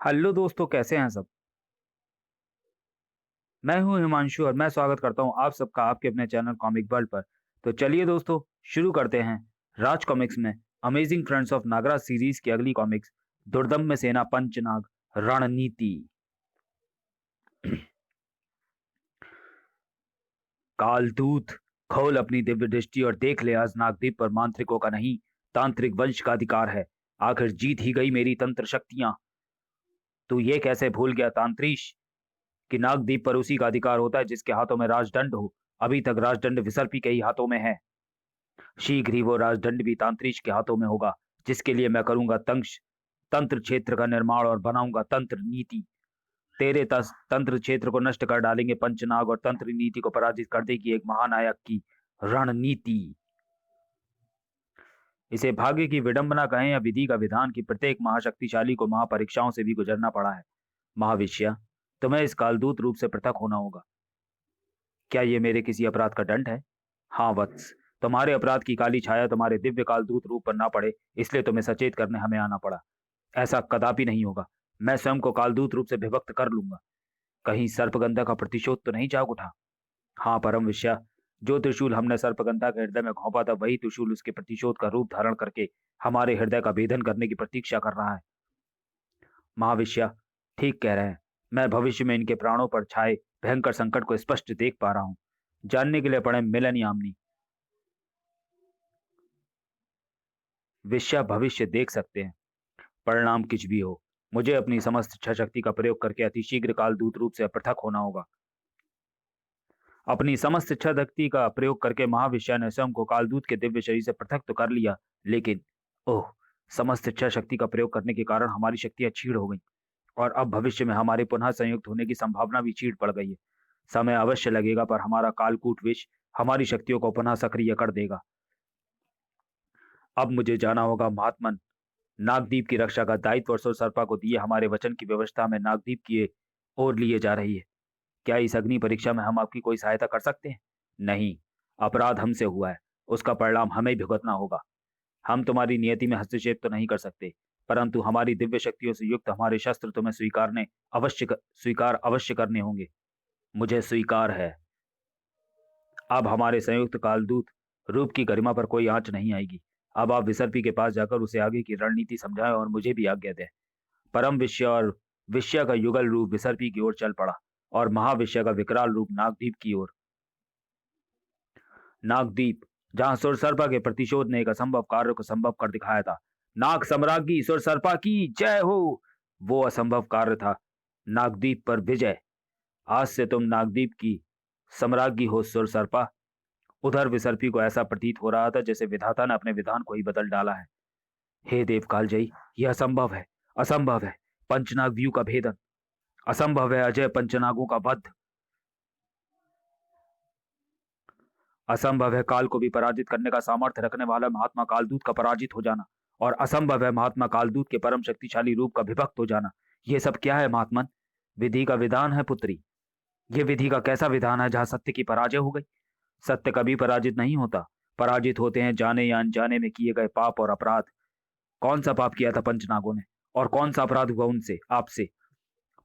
Hello दोस्तों, कैसे हैं सब। मैं हूं हिमांशु और मैं स्वागत करता हूं आप सबका आपके अपने चैनल कॉमिक वर्ल्ड पर। तो चलिए दोस्तों, शुरू करते हैं। राज कॉमिक्स में amazing friends of Nagraj series की अगली कॉमिक्स, दुर्दम्य सेना पंचनाग रणनीति। कालदूत, खोल अपनी दिव्य दृष्टि और देख ले, आज नागदीप पर मांत्रिकों का नहीं, तांत्रिक वंश का अधिकार है। आखिर जीत ही गई मेरी तंत्र शक्तियां। तू ये कैसे भूल गया तांत्रिश कि नागदीप पर उसी का अधिकार होता है जिसके हाथों में राजदंड हो। अभी तक राजदंड विसर्पी के ही हाथों में है। शीघ्र ही वो राजदंड भी तांत्रिश के हाथों में होगा, जिसके लिए मैं करूंगा तंत्र क्षेत्र का निर्माण और बनाऊंगा तंत्र नीति। तेरे तंत्र क्षेत्र को नष्ट कर डालेंगे पंचनाग और तंत्र नीति को पराजित कर देगी एक महानायक की रणनीति। इसे भाग्य की विडंबना कहें या विधि का विधान की प्रत्येक महाशक्तिशाली को महापरीक्षाओं से भी गुजरना पड़ा है। महाविष्या, तुम्हें इस कालदूत रूप से पृथक होना होगा। क्या ये मेरे किसी अपराध का दंड है? हाँ वत्स, तुम्हारे अपराध की काली छाया तुम्हारे दिव्य कालदूत रूप पर ना पड़े, इसलिए तुम्हें सचेत करने हमें आना पड़ा। ऐसा कदापि नहीं होगा। मैं स्वयं को कालदूत रूप से विभक्त कर लूंगा। कहीं सर्पगंधा का प्रतिशोध तो नहीं जाग उठा? हाँ परम विष्या, जो त्रिशूल हमने सर्पगंधा के हृदय में घोंपा था, वही त्रिशूल उसके प्रतिशोध का रूप धारण करके हमारे हृदय का भेदन करने की प्रतीक्षा कर रहा है। महाविष्या, ठीक कह रहे हैं। मैं भविष्य में इनके प्राणों पर छाए भयंकर संकट को स्पष्ट देख पा रहा हूं। जानने के लिए पढ़े मिलन यामिनी। विष्या भविष्य देख सकते हैं, परिणाम कुछ भी हो। मुझे अपनी समस्त इच्छा शक्ति का प्रयोग करके अतिशीघ्र कालदूत रूप से पृथक होना होगा। अपनी समस्त इच्छा शक्ति का प्रयोग करके महाविष्या ने स्वयं को कालदूत के दिव्य शरीर से पृथक तो कर लिया, लेकिन ओह, समस्त इच्छा शक्ति का प्रयोग करने के कारण हमारी शक्तियां छीड़ हो गई और अब भविष्य में हमारे पुनः संयुक्त होने की संभावना भी छीड़ पड़ गई है। समय अवश्य लगेगा, पर हमारा कालकूट विष हमारी शक्तियों को पुनः सक्रिय कर देगा। अब मुझे जाना होगा महात्मन। नागदीप की रक्षा का दायित्व और सर्पा को दिए हमारे वचन की व्यवस्था में नागदीप की ओर लिए जा रही है। क्या इस अग्नि परीक्षा में हम आपकी कोई सहायता कर सकते हैं? नहीं, अपराध हमसे हुआ है, उसका परिणाम हमें भुगतना होगा। हम तुम्हारी नियति में हस्तक्षेप तो नहीं कर सकते, परंतु हमारी दिव्य शक्तियों से युक्त हमारे शस्त्र तुम्हें स्वीकार अवश्य करने होंगे। मुझे स्वीकार है। अब हमारे संयुक्त कालदूत रूप की गरिमा पर कोई आंच नहीं आएगी। अब आप विसर्पी के पास जाकर उसे आगे की रणनीति समझाएं और मुझे भी आज्ञा दें। परम विषय और विषय का युगल रूप विसर्पी की ओर चल पड़ा और महाविषय का विकराल रूप नागदीप की ओर। नागदीप, जहां सुरसर्पा के प्रतिशोध ने एक असंभव कार्य को संभव कर दिखाया था। नाग सम्राज्ञी सुरसर्पा की जय हो। वो असंभव कार्य था, नागदीप पर विजय। आज से तुम नागदीप की सम्राज्ञी हो सुरसर्पा। उधर विसर्पी को ऐसा प्रतीत हो रहा था जैसे विधाता ने अपने विधान को ही बदल डाला है। हे देव कालजयी, यह असंभव है, असंभव है। पंचनाग व्यू का भेदन असंभव है। अजय पंचनागों का वध असंभव है। काल को भी पराजित करने का सामर्थ्य रखने वाला महात्मा कालदूत का पराजित हो जाना, और असंभव है महात्मा कालदूत के परम शक्तिशाली रूप का विभक्त हो जाना। ये सब क्या है महात्मन? विधि का विधान है पुत्री। ये विधि का कैसा विधान है जहां सत्य की पराजय हो गई? सत्य कभी पराजित नहीं होता। पराजित होते हैं जाने या अनजाने में किए गए पाप और अपराध। कौन सा पाप किया था पंचनागों ने, और कौन सा अपराध हुआ उनसे आपसे?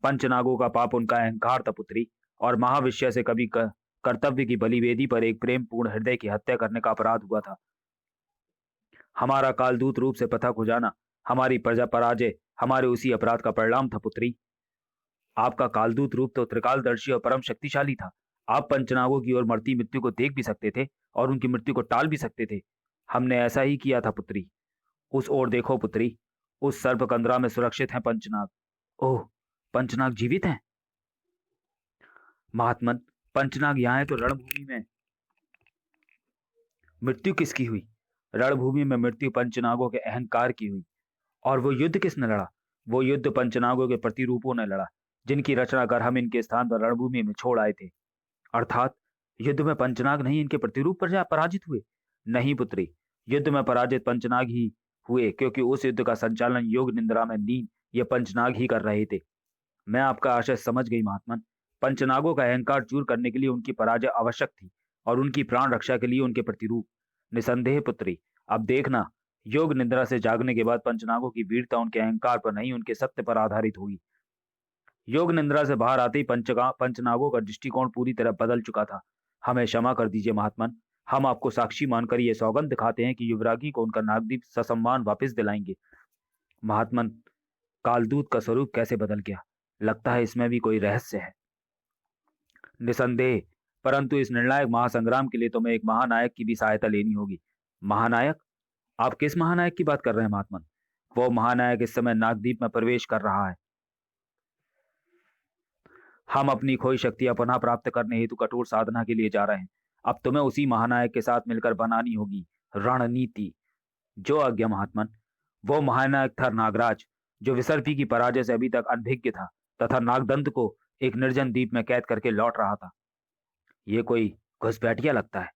पंचनागों का पाप उनका अहंकार था पुत्री, और महाविषय से कभी कर्तव्य की बलिवेदी पर एक प्रेम पूर्ण हृदय की हत्या करने का अपराध हुआ था। हमारा कालदूत रूप से पृथक हो जाना, हमारी प्रजा पराजय, हमारे उसी अपराध का परिणाम था पुत्री। आपका कालदूत रूप तो त्रिकालदर्शी और परम शक्तिशाली था। आप पंचनागों की ओर मरती मृत्यु को देख भी सकते थे और उनकी मृत्यु को टाल भी सकते थे। हमने ऐसा ही किया था पुत्री। उस ओर देखो पुत्री, उस सर्पकंदरा में सुरक्षित हैं पंचनाग। ओह, पंचनाग जीवित हैं? महात्मन, पंचनाग यहाँ है तो रणभूमि में मृत्यु किसकी हुई? रणभूमि में मृत्यु पंचनागों के अहंकार की हुई। और वो युद्ध किसने लड़ा? वो युद्ध पंचनागों के प्रतिरूपों ने लड़ा, जिनकी रचना कर हम इनके स्थान पर रणभूमि में छोड़ आए थे। अर्थात युद्ध में पंचनाग नहीं इनके प्रतिरूप पर पराजित हुए? नहीं पुत्री, युद्ध में पराजित पंचनाग ही हुए, क्योंकि उस युद्ध का संचालन योग निंद्रा में नींद ये पंचनाग ही कर रहे थे। मैं आपका आशय समझ गई महात्मन। पंचनागों का अहंकार चूर करने के लिए उनकी पराजय आवश्यक थी, और उनकी प्राण रक्षा के लिए उनके प्रतिरूप। निसंदेह पुत्री, अब देखना, योग निद्रा से जागने के बाद पंचनागों की वीरता उनके अहंकार पर नहीं, उनके सत्य पर आधारित होगी। योग निद्रा से बाहर आते ही पंचनागों का दृष्टिकोण पूरी तरह बदल चुका था। हमें क्षमा कर दीजिए महात्मन, हम आपको साक्षी मानकर ये सौगंध दिखाते हैं कि युवरागी को उनका नागदीप ससम्मान वापस दिलाएंगे। महात्मन, कालदूत का स्वरूप कैसे बदल गया? लगता है इसमें भी कोई रहस्य है। निसंदेह, परंतु इस निर्णायक महासंग्राम के लिए तुम्हें एक महानायक की भी सहायता लेनी होगी। महानायक? आप किस महानायक की बात कर रहे हैं महात्मन? वो महानायक इस समय नागदीप में प्रवेश कर रहा है। हम अपनी खोई शक्तियां पुनः प्राप्त करने हेतु कठोर साधना के लिए जा रहे हैं। अब तुम्हें उसी महानायक के साथ मिलकर बनानी होगी रणनीति। जो आज्ञा महात्मन। वो महानायक था नागराज, जो विसर्पी की पराजय से अभी तक अनभिज्ञ था तथा नागदंत को एक निर्जन द्वीप में कैद करके लौट रहा था। ये कोई घुसपैठिया लगता है।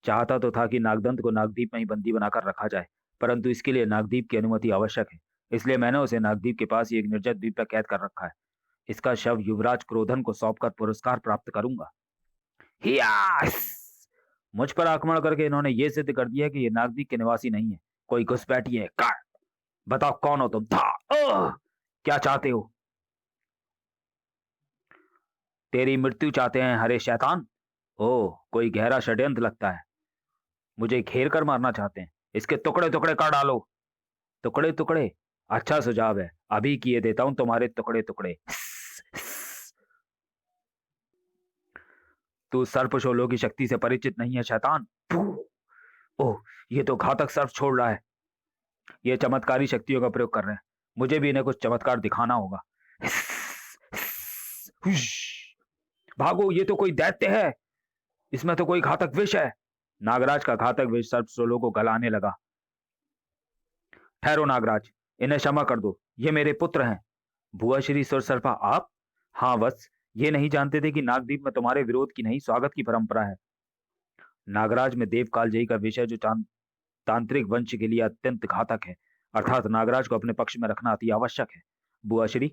चाहता तो था कि नागदंत को नागदीप में ही बंदी बनाकर रखा जाए, परंतु इसके लिए नागदीप की अनुमति आवश्यक है। इसलिए मैंने उसे नागदीप के पास ही एक निर्जन द्वीप पर कैद कर रखा है। इसका शव युवराज क्रोधन को सौंपकर पुरस्कार प्राप्त करूंगा। हियास! मुझ पर आक्रमण करके इन्होंने ये सिद्ध कर दिया कि ये नागदीप के निवासी नहीं है, कोई घुसपैठी है। काट! बताओ कौन हो तुम? था क्या चाहते हो? तेरी मृत्यु चाहते हैं हरे शैतान। ओह, कोई गहरा षड्यंत्र लगता है। मुझे घेर कर मारना चाहते हैं। इसके टुकड़े टुकड़े कर डालो। टुकड़े टुकड़े? अच्छा सुझाव है, अभी किए देता हूं तुम्हारे टुकड़े टुकड़े। तू सर्पशोलों की शक्ति से परिचित नहीं है शैतान। ओह, ये तो घातक सर्प छोड़ रहा है। ये चमत्कारी शक्तियों का प्रयोग कर रहे हैं। मुझे भी इन्हें कुछ चमत्कार दिखाना होगा। भागो, ये तो कोई दैत्य है। इसमें तो कोई घातक विष है। नागराज का घातक विष सर्पशोलों को गलाने लगा। ठहरो नागराज, इन्हें क्षमा कर दो, ये मेरे पुत्र हैं। बुआ श्री सुरसर्पा, आप? हाँ वत्स, ये नहीं जानते थे कि नागदीप में तुम्हारे विरोध की नहीं, स्वागत की परंपरा है। नागराज में देव कालजयी का विषय जो तांत्रिक वंश के लिए अत्यंत घातक है, अर्थात नागराज को अपने पक्ष में रखना अति आवश्यक है। बुआ श्री,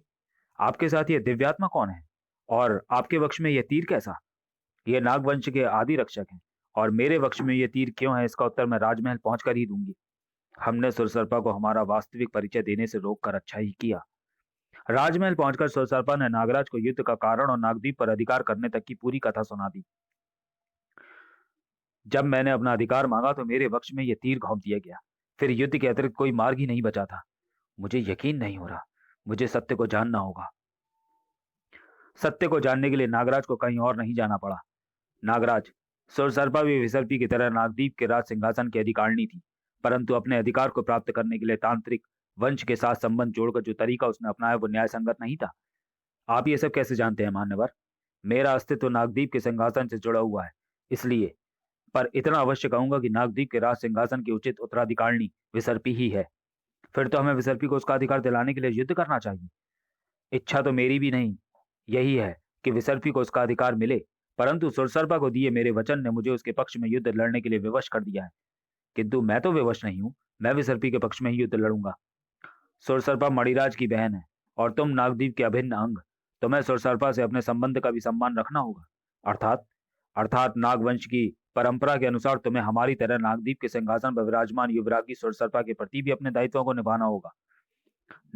आपके साथ ये दिव्यात्मा कौन है और आपके वक्ष में यह तीर कैसा? ये नागवंश के आदि रक्षक हैं और मेरे वक्ष में ये तीर क्यों है, इसका उत्तर मैं राजमहल पहुंचकर ही दूंगी। हमने सुरसर्पा को हमारा वास्तविक परिचय देने से रोककर अच्छा ही किया। राजमहल पहुंचकर सुरसर्पा ने नागराज को युद्ध का कारण और नागदीप पर अधिकार करने तक की पूरी कथा सुना दी। जब मैंने अपना अधिकार मांगा तो मेरे वक्ष में यह तीर घोंप दिया गया। फिर युद्ध के अतिरिक्त कोई मार्ग ही नहीं बचा था। मुझे यकीन नहीं हो रहा। मुझे सत्य को जानना होगा। सत्य को जानने के लिए नागराज को कहीं और नहीं जाना पड़ा। नागराज, सुरसर्पा भी विसर्पी की तरह नागदीप के राज सिंहासन की अधिकारिणी थी, परंतु अपने अधिकार को प्राप्त करने के लिए तांत्रिक वंश के साथ संबंध जोड़कर जो तरीका उसने अपनाया वो न्याय संगत नहीं था। आप ये सब कैसे जानते हैं मान्यवर? मेरा अस्तित्व नागदीप के सिंहासन से जुड़ा हुआ है, इसलिए। पर इतना अवश्य कहूंगा कि नागदीप के राज सिंहासन की उचित उत्तराधिकारिणी विसर्पी ही है। फिर तो हमें विसर्पी को उसका अधिकार दिलाने के लिए युद्ध करना चाहिए। इच्छा तो मेरी भी नहीं यही है कि विसर्पी को उसका अधिकार मिले, परंतु सुरसर्पा को दिए मेरे वचन ने मुझे उसके पक्ष में युद्ध लड़ने के लिए विवश कर दिया है। किंतु मैं तो विवश नहीं हूं। मैं विसर्पी के पक्ष में ही युद्ध लड़ूंगा। सुरसर्पा मणिराज की बहन है और तुम नागदीप के अभिन्न अंग। तुम्हें सुरसर्पा से अपने संबंध का भी सम्मान रखना होगा। अर्थात अर्थात नागवंश की परंपरा के अनुसार तुम्हें हमारी तरह नागदीप के सिंहासन पर विराजमान युवरागी सुरसर्पा के प्रति भी अपने दायित्वों को निभाना होगा।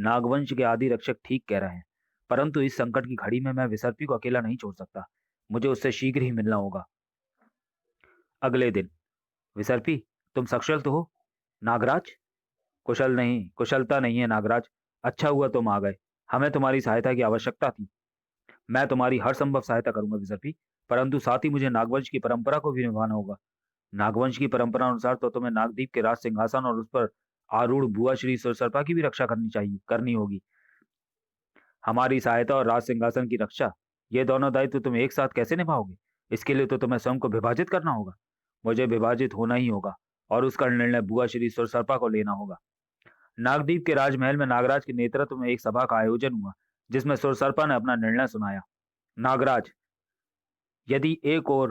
नागवंश के आदि रक्षक ठीक कह रहे हैं, परंतु इस संकट की घड़ी में मैं विसर्पी को अकेला नहीं छोड़ सकता। मुझे उससे शीघ्र ही मिलना होगा। अगले दिन। विसर्पी, तुम सकुशल तो हो? नागराज, कुशल नहीं, कुशलता नहीं है नागराज। अच्छा हुआ तुम आ गए। हमें तुम्हारी सहायता की आवश्यकता थी। मैं तुम्हारी हर संभव सहायता करूंगा विसर्पी, परंतु साथ ही मुझे नागवंश की परंपरा को भी निभाना होगा। नागवंश की परंपरा अनुसार तो तुम्हें नागदीप के राज सिंहासन और उस पर आरूढ़ बुआ श्री सुरसर्पा की भी रक्षा करनी होगी। हमारी सहायता और राज सिंहासन की रक्षा, ये दोनों दायित्व तुम एक साथ कैसे निभाओगे? इसके लिए तो तुम्हें स्वयं को विभाजित करना होगा। मुझे विभाजित होना ही होगा और उसका निर्णय बुआ श्री सुरसर्पा को लेना होगा। नागदीप के राजमहल में नागराज के नेतृत्व में एक सभा का आयोजन हुआ, जिसमें सुरसर्पा ने अपना निर्णय सुनाया। नागराज, यदि एक ओर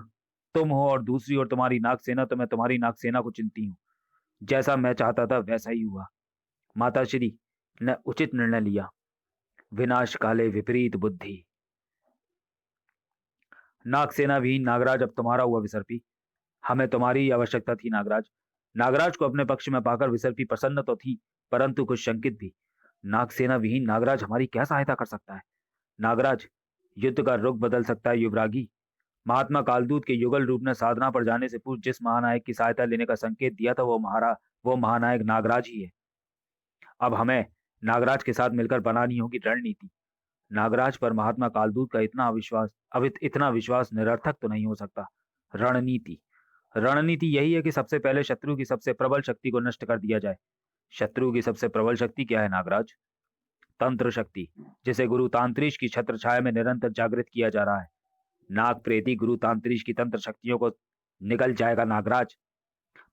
तुम हो और दूसरी ओर तुम्हारी नागसेना, तो मैं तुम्हारी नागसेना को चिंती हूँ। जैसा मैं चाहता था वैसा ही हुआ। माताश्री ने उचित निर्णय लिया। विनाश काले विपरीत बुद्धि। नागसेना भी नागराज अब तुम्हारा हुआ विसर्पी। हमें तुम्हारी आवश्यकता थी नागराज। नागराज को अपने पक्ष में पाकर विसर्पी प्रसन्न तो थी, परंतु कुछ शंकित भी। नागसेना विहीन नागराज हमारी क्या सहायता कर सकता है? नागराज, युद्ध का रुख बदल सकता है युवरागी। महात्मा कालदूत के युगल रूप ने साधना पर जाने से पूर्व जिस महानायक की सहायता लेने का संकेत दिया था, वो महानायक नागराज ही है। अब हमें नागराज के साथ मिलकर बनानी होगी रणनीति। नागराज पर महात्मा कालदूत का इतना विश्वास निरर्थक तो नहीं हो सकता। रणनीति रणनीति यही है कि सबसे पहले शत्रु की सबसे प्रबल शक्ति को नष्ट कर दिया जाए। शत्रु की सबसे प्रबल शक्ति क्या है नागराज? तंत्र शक्ति, जिसे गुरु तांत्रिश की छत्र छाया में निरंतर जागृत किया जा रहा है। नाग प्रेती गुरु तांत्रिश की तंत्र शक्तियों को निगल जाएगा नागराज।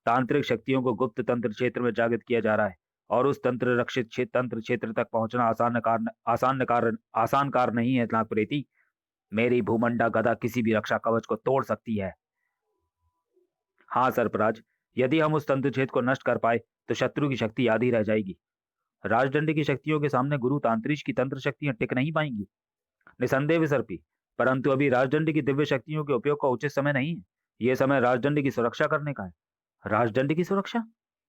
तांत्रिक शक्तियों को गुप्त तंत्र क्षेत्र में जागृत किया जा रहा है, और उस तंत्र रक्षित तंत्र क्षेत्र तक पहुंचना आसान कार्य नहीं है नाग प्रेती। मेरी भूमंडा गदा किसी भी रक्षा कवच को तोड़ सकती है। हाँ सर्पराज, यदि हम उस तंत्र क्षेत्र को नष्ट कर पाए तो शत्रु की शक्ति आधी रह जाएगी। राजदंड की शक्तियों के सामने गुरु तांत्रिश की तंत्र शक्तियां टिक नहीं पाएंगी। निसंदेह विसर्पी, परंतु अभी राजदंड की दिव्य शक्तियों के उपयोग का उचित समय नहीं है। यह समय राजदंड की सुरक्षा करने का है। राजदंड की सुरक्षा?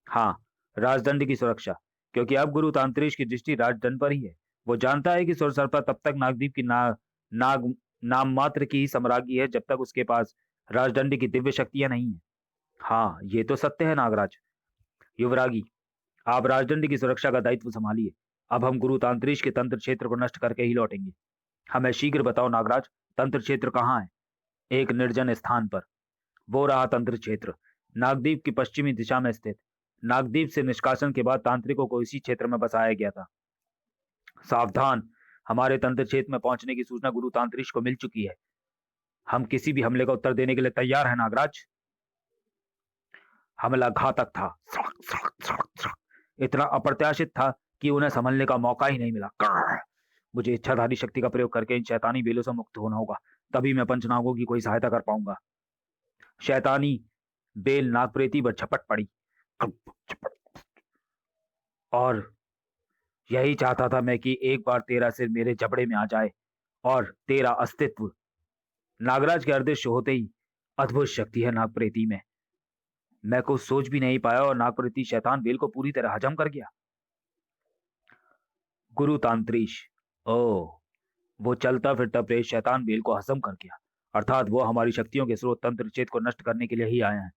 हाँ, राजदंड की सुरक्षा, क्योंकि अब गुरु तांत्रिश की दृष्टि राजदंड पर ही है। वो जानता है कि सुर सर्पा तब तक नागदीप की नाग नाम मात्र की ही सम्राज्ञी है जब तक उसके पास राजदंड की दिव्य शक्तियां नहीं है। हाँ, ये तो सत्य है नागराज। युवरागी, आप राजदंड की सुरक्षा का दायित्व संभालिए। अब हम गुरु तांत्रिश के तंत्र क्षेत्र को नष्ट करके ही लौटेंगे। हमें शीघ्र बताओ नागराज, तंत्र क्षेत्र कहाँ है? एक निर्जन स्थान पर। वो रहा तंत्र क्षेत्र, नागदीप की पश्चिमी दिशा में स्थित। नागदीप से निष्कासन के बाद तांत्रिकों को इसी क्षेत्र में बसाया गया था। सावधान, हमारे तंत्र क्षेत्र में पहुंचने की सूचना गुरु तांत्रिश को मिल चुकी है। हम किसी भी हमले का उत्तर देने के लिए तैयार हैं नागराज। हमला घातक था, इतना अप्रत्याशित था कि उन्हें संभलने का मौका ही नहीं मिला। मुझे इच्छाधारी शक्ति का प्रयोग करके इन शैतानी बेलों से मुक्त होना होगा, तभी मैं पंचनागों की कोई सहायता कर पाऊंगा। शैतानी बेल नागप्रेती पर झपट पड़ी, और यही चाहता था मैं कि एक बार तेरा सिर मेरे जबड़े में आ जाए और तेरा अस्तित्व। नागराज के अदृश्य होते ही अद्भुत शक्ति है नागप्रेती में। मैं कुछ सोच भी नहीं पाया और नागप्रेती शैतान बेल को पूरी तरह हजम कर गया। गुरु तांत्रिश, ओ, वो चलता फिरता प्रेत शैतान बेल को हजम कर गया, अर्थात वो हमारी शक्तियों के स्रोत तंत्र क्षेत्र को नष्ट करने के लिए ही आए हैं।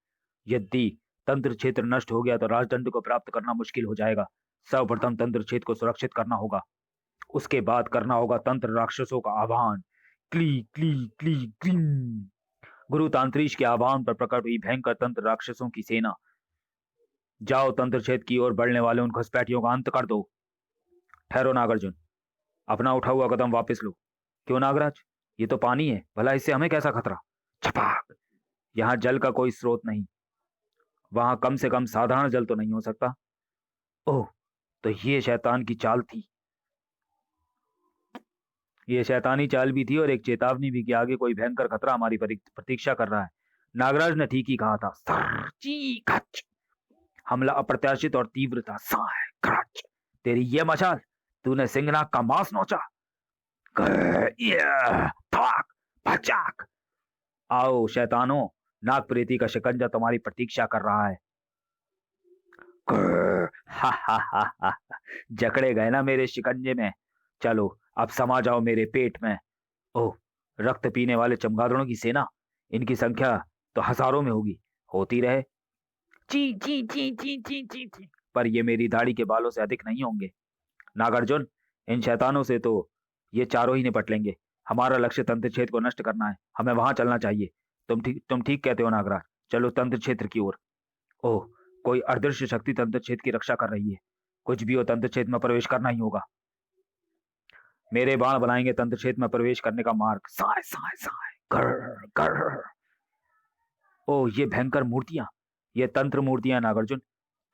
यदि तंत्र क्षेत्र नष्ट हो गया तो राजदंड को प्राप्त करना मुश्किल हो जाएगा। सर्वप्रथम तंत्र क्षेत्र को सुरक्षित करना होगा, उसके बाद करना होगा तंत्र राक्षसों का आह्वान। क्ली क्ली क्ली क्लीं। गुरु तांत्रिश के आह्वान पर प्रकट हुई भयंकर तंत्र राक्षसों की सेना। जाओ, तंत्र क्षेत्र की ओर बढ़ने वाले उन घुसपैठियों का अंत कर दो। ठहरो नागार्जुन, अपना उठा हुआ कदम वापस लो। क्यों नागराज, ये तो पानी है, भला इससे हमें कैसा खतरा? छपाक, यहाँ जल का कोई स्रोत नहीं। वहां कम से कम साधारण जल तो नहीं हो सकता। ओह, तो ये शैतान की चाल थी। ये शैतानी चाल भी थी और एक चेतावनी भी कि आगे कोई भयंकर खतरा हमारी प्रतीक्षा कर रहा है। नागराज ने ठीक ही कहा था। हमला अप्रत्याशित और तीव्र था। तेरी ये मशाल, तूने सिंहनाग का मांस नोचा। आओ शैतानों, नाग प्रीति का शिकंजा तुम्हारी प्रतीक्षा कर रहा है। जकड़े गए ना मेरे शिकंजे में, चलो अब समा जाओ मेरे पेट में। ओह, रक्त पीने वाले चमगादड़ों की सेना, इनकी संख्या तो हजारों में होगी। होती रहे। ची ची ची ची ची ची ची, पर ये मेरी दाढ़ी के बालों से अधिक नहीं होंगे। नागार्जुन, इन शैतानों से तो ये चारों ही निपट लेंगे। हमारा लक्ष्य तंत्र क्षेत्र को नष्ट करना है, हमें वहां चलना चाहिए। तुम ठीक कहते हो नागराज, चलो तंत्र क्षेत्र की ओर। ओह, कोई अदृश्य शक्ति तंत्र क्षेत्र की रक्षा कर रही है। कुछ भी हो, तंत्र क्षेत्र में प्रवेश करना ही होगा। मेरे बाण बनाएंगे तंत्र क्षेत्र में प्रवेश करने का मार्ग। साय साय साय, कर कर। ओह, ये भयंकर मूर्तियां, ये तंत्र मूर्तियां नागार्जुन,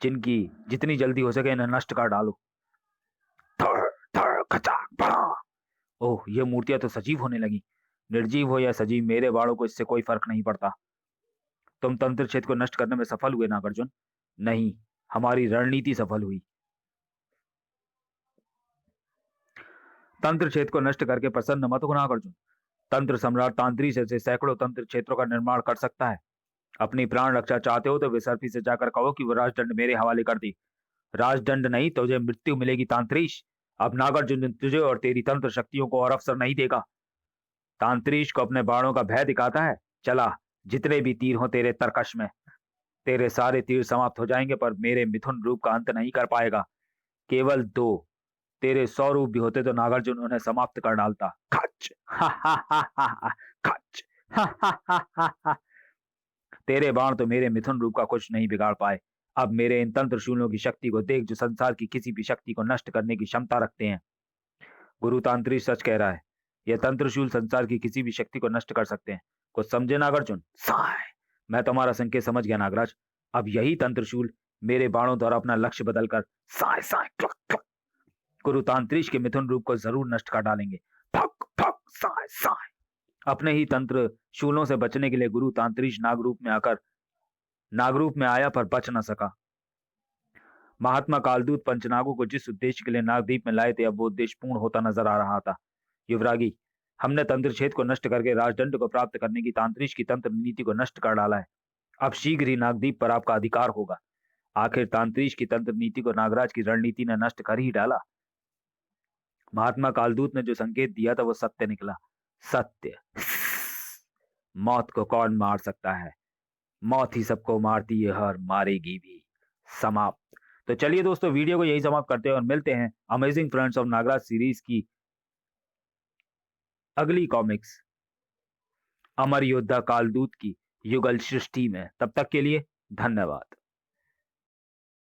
जिनकी जितनी जल्दी हो सके इन्हें नष्ट कर डालो। थर थर खचाक बड़ा। ओह, ये मूर्तियां तो सजीव होने लगी। निर्जीव हो या सजीव, मेरे बाणों को इससे कोई फर्क नहीं पड़ता। तुम तंत्र क्षेत्र को नष्ट करने में सफल हुए नागार्जुन? नहीं, हमारी रणनीति सफल हुई। तंत्र क्षेत्र को नष्ट करके प्रसन्न मत हो नागार्जुन। तंत्र सम्राट तांत्रिक से सैकड़ों तंत्र क्षेत्रों का निर्माण कर सकता है। अपनी प्राण रक्षा चाहते हो तो विसर्पी से जाकर कहो कि वो राजदंड मेरे हवाले कर दी। राजदंड नहीं तो तुझे मृत्यु मिलेगी तांत्रिश। अब नागार्जुन तुझे और तेरी तंत्र शक्तियों को और अवसर नहीं देगा। तांत्रिश को अपने बाणों का भय दिखाता है। चला, जितने भी तीर हो तेरे तरकश में, तेरे सारे तीर समाप्त हो जाएंगे पर मेरे मिथुन रूप का अंत नहीं कर पाएगा। केवल दो, तेरे 100 रूप भी होते तो नागार्जुन उन्हें समाप्त कर डालता। खच हा हा हा हा हा, खच हा हा हा हा हा। तेरे बाण तो मेरे मिथुन रूप का कुछ नहीं बिगाड़ पाए। अब मेरे इन तंत्रशूलों की शक्ति को देख, जो संसार की किसी भी शक्ति को नष्ट करने की क्षमता रखते हैं। गुरु तांत्रिक सच कह रहा है। यह तंत्रशूल संसार की किसी भी शक्ति को नष्ट कर सकते हैं। कुछ समझे नागार्जुन? साय। मैं तुम्हारा संकेत समझ गया नागराज। अब यही तंत्रशूल मेरे बाणों द्वारा अपना लक्ष्य बदलकर साय साय क्लक क्लक गुरु तांत्रिक के मिथुन रूप को जरूर नष्ट कर डालेंगे। Fuck fuck Sai Sai. अपने ही तंत्र शूलों से बचने के लिए गुरु तांत्रिक नागरूप में आया पर बच न सका। महात्मा कालदूत पंचनागों को जिस उद्देश्य के लिए नागदीप में लाए थे, अब वो उद्देश्य पूर्ण होता नजर आ रहा था। युवरागी, हमने तंत्र छेद को नष्ट करके राजदंड को प्राप्त करने की तांत्रिक की तंत्र नीति को नष्ट कर डाला है। अब शीघ्र ही नागदीप पर आपका अधिकार होगा। आखिर तांत्रिक की तंत्र नीति को नागराज की रणनीति ने नष्ट कर ही डाला। महात्मा कालदूत ने जो संकेत दिया था वो सत्य निकला। सत्य। मौत को कौन मार सकता है? मौत ही सबको मारती है और मारेगी भी। समाप्त। तो चलिए दोस्तों, वीडियो को यही समाप्त करते हैं और मिलते हैं amazing friends of Nagraj series की अगली कॉमिक्स अमर योद्धा कालदूत की युगल सृष्टि में। तब तक के लिए धन्यवाद।